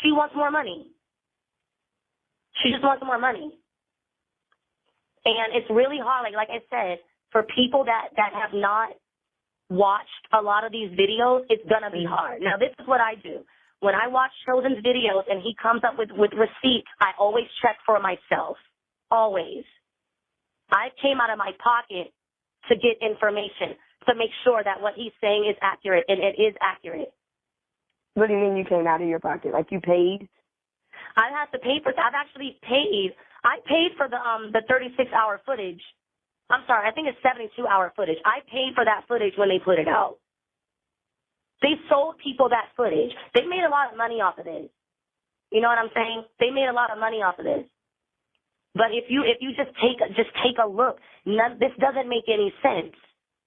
She wants more money. She just wants more money. And it's really hard, like I said, for people that have not watched a lot of these videos, it's going to be hard. Now, this is what I do. When I watch Chosen's videos and he comes up with receipts, I always check for myself. Always. I came out of my pocket to get information, to make sure that what he's saying is accurate, and it is accurate. What do you mean you came out of your pocket? Like you paid? I have to pay for that. I've actually paid. I paid for the 36-hour footage. I'm sorry, I think it's 72-hour footage. I paid for that footage when they put it out. They sold people that footage. They made a lot of money off of this. You know what I'm saying? They made a lot of money off of this. But if you just take a look, this doesn't make any sense.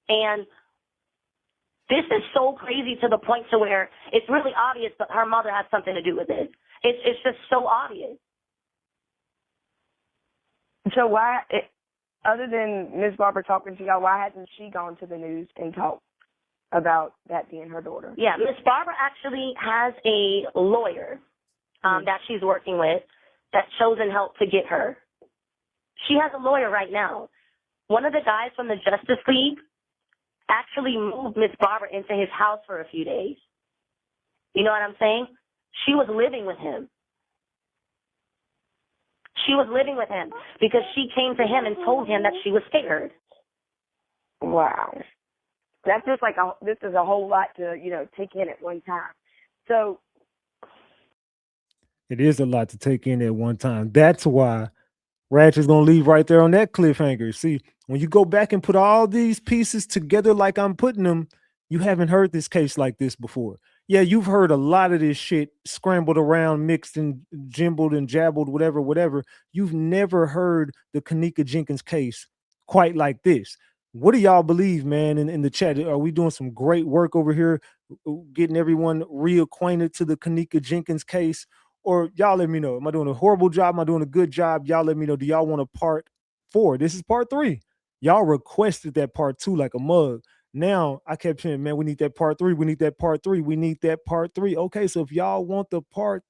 And this is so crazy to the point to where it's really obvious that her mother has something to do with this. It's just so obvious. So why, other than Miss Barbara talking to y'all, why hasn't she gone to the news and talked about that being her daughter? Yeah, Miss Barbara actually has a lawyer that she's working with that Chosen help to get her. She has a lawyer right now. One of the guys from the Justice League actually moved Miss Barbara into his house for a few days. You know what I'm saying? She was living with him. She was living with him because she came to him and told him that she was scared. Wow. That's just like this is a whole lot to, take in at one time. So it is a lot to take in at one time. That's why Ratchet's gonna leave right there on that cliffhanger. See, when you go back and put all these pieces together like I'm putting them, you haven't heard this case like this before. Yeah, you've heard a lot of this shit scrambled around, mixed and jimbled and jabbled, whatever. You've never heard the Kenneka Jenkins case quite like this. What do y'all believe, man, in the chat? Are we doing some great work over here, getting everyone reacquainted to the Kenneka Jenkins case? Or y'all let me know. Am I doing a horrible job? Am I doing a good job? Y'all let me know. Do y'all want a part 4? This is part 3. Y'all requested that part 2 like a mug. Now I kept saying, man, we need that part 3. We need that part 3. We need that part 3. Okay, so if y'all want the part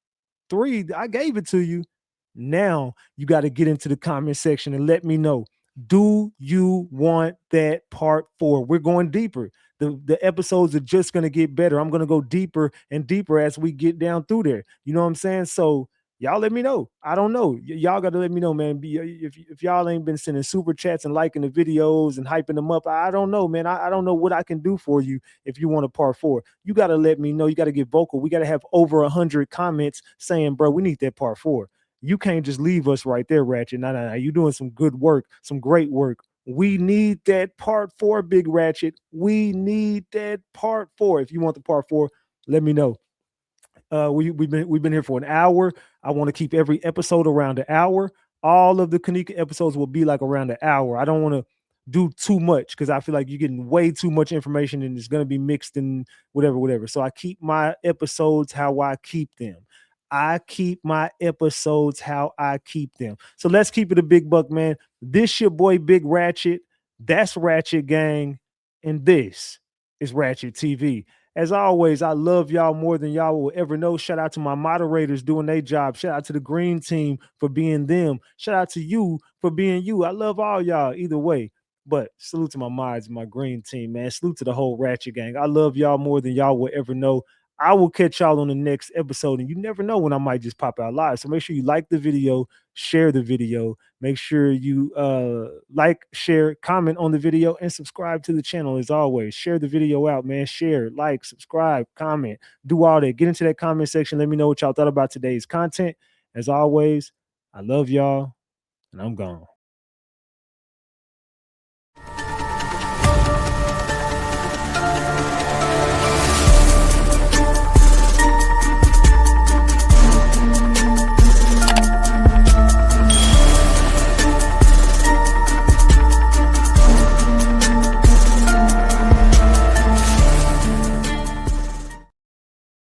3, I gave it to you. Now you got to get into the comment section and let me know. Do you want that part 4? We're going deeper. The episodes are just going to get better. I'm going to go deeper and deeper as we get down through there. You know what I'm saying? So y'all let me know. I don't know. Y'all got to let me know, man. If y'all ain't been sending super chats and liking the videos and hyping them up, I don't know, man. I don't know what I can do for you if you want a part 4. You got to let me know. You got to get vocal. We got to have over 100 comments saying, bro, we need that part 4. You can't just leave us right there, Ratchet. No. You're doing some good work, some great work. We need that part 4, Big Ratchet. We need that part 4. If you want the part 4, let me know. We've been here for an hour. I want to keep every episode around an hour. All of the Kenneka episodes will be like around an hour. I don't want to do too much because I feel like you're getting way too much information and it's going to be mixed and whatever. So I keep my episodes how I keep them. I keep my episodes how I keep them. So let's keep it a big buck, man. This your boy Big Ratchet. That's Ratchet Gang. And this is Ratchet TV. As always, I love y'all more than y'all will ever know. Shout out to my moderators doing their job. Shout out to the green team for being them. Shout out to you for being you. I love all y'all either way. But salute to my mods and my green team, man. Salute to the whole Ratchet Gang. I love y'all more than y'all will ever know. I will catch y'all on the next episode, and you never know when I might just pop out live. So make sure you like the video, share the video. Make sure you like, share, comment on the video, and subscribe to the channel. As always, share the video out, man. Share, like, subscribe, comment, do all that. Get into that comment section. Let me know what y'all thought about today's content. As always, I love y'all, and I'm gone.